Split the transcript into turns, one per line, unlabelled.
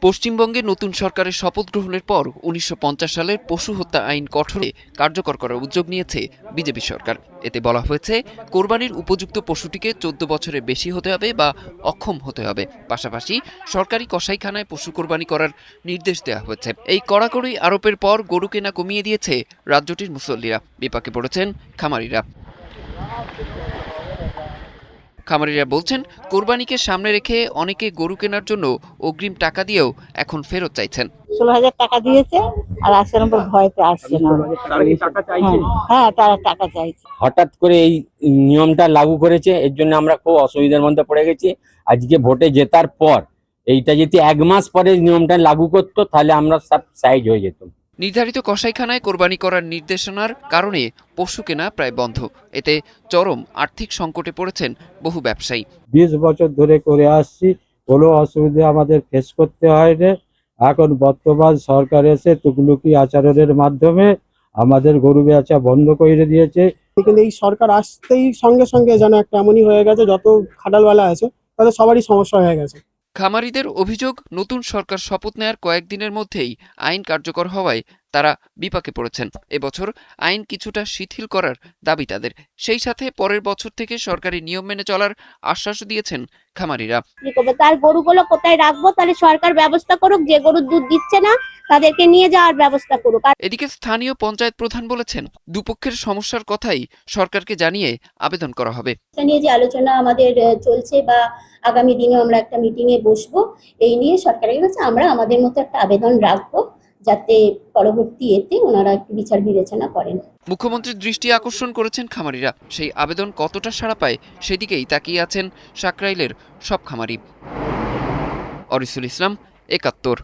পশ্চিমবঙ্গে নতুন সরকারের শপথ গ্রহণের পর ১৯৫০ সালের পশু হত্যা আইন কঠোরে কার্যকর করার উদ্যোগ নিয়েছে বিজেপি সরকার। এতে বলা হয়েছে, কোরবানির উপযুক্ত পশুটিকে ১৪ বছরের বেশি হতে হবে বা অক্ষম হতে হবে। পাশাপাশি সরকারি কসাইখানায় পশু কোরবানি করার নির্দেশ দেওয়া হয়েছে। এই কড়াকড়ি আরোপের পর গরু কেনা কমিয়ে দিয়েছে রাজ্যটির মুসল্লিরা। বিপাকে পড়েছেন খামারিরা। খামারিরা বলছেন, কোরবানিকে সামনে রেখে অনেকে গরু কেনার জন্য অগ্রিম টাকা দিয়েও এখন ফেরত চাইছেন।
১৬,০০০ টাকা দিয়েছে আর আসছে নম্বর ভয়তে আসছে না। হ্যাঁ, তারা টাকা চাইছে।
হঠাৎ করে এই নিয়মটা লাগু করেছে, এর জন্য আমরা খুব অসুবিধার মধ্যে পড়ে গেছি। আজকে ভোটে জেতার পর এইটা যদি ১ মাস পরে নিয়মটা লাগু করতো তাহলে আমরা সব সাইড হয়ে যেতাম।
নির্ধারিত কসাইখানায় কোরবানি করার নির্দেশনার কারণে পশু কেনা প্রায় বন্ধ। এতে চরম আর্থিক সংকটে পড়েছেন বহু ব্যবসায়ী।
২০ বছর ধরে করে আসছি, কোনো অসুবিধা আমাদের ফেস করতে হয়নি। এখন বর্তমান সরকার এসে তুকলুকি আচরণের মাধ্যমে আমাদের গরু বেচা বন্ধ করে দিয়েছে।
কিন্তু এই সরকার আসতেই সঙ্গে সঙ্গে যেন একটা এমনই হয়ে গেছে, যত খাটালওয়ালা আছে তাদের সবারই সমস্যা হয়ে গেছে।
খামারিদের অভিযোগ, নতুন সরকার শপথ নেয়ার কয়েকদিনের মধ্যেই আইন কার্যকর হওয়ায় তারা বিপাকে পড়েছেন। এবছর আইন কিছুটা শিথিল করার দাবি তাদের। সেই সাথে পরের বছর থেকে সরকারি নিয়ম মেনে চলার আশ্বাস দিয়েছেন খামারিরা।
তার গরুগুলো কোথায় রাখবো, তাহলে সরকার ব্যবস্থা করুক, যে গরুর দুধ দিচ্ছে না তাদেরকে নিয়ে যাওয়ার ব্যবস্থা করুক।
এদিকে স্থানীয় পঞ্চায়েত প্রধান বলেছেন, দুপক্ষের সমস্যার কথাই সরকারকে জানিয়ে আবেদন করা হবে।
নিয়ে যে আলোচনা আমাদের চলছে বা আগামী দিনে আমরা একটা মিটিং এ বসবো, এই নিয়ে সরকারের কাছে আমরা আমাদের মতো একটা আবেদন রাখবো, যাতে পরবর্তী এতে ওনারা একটু বিচার বিবেচনা করেন।
মুখ্যমন্ত্রীর দৃষ্টি আকর্ষণ করেছেন খামারিরা। সেই আবেদন কতটা সাড়া পায় সেদিকেই তাকিয়ে আছেন সাকরাইলের সব খামারি। অরিসুল ইসলাম, ৭১।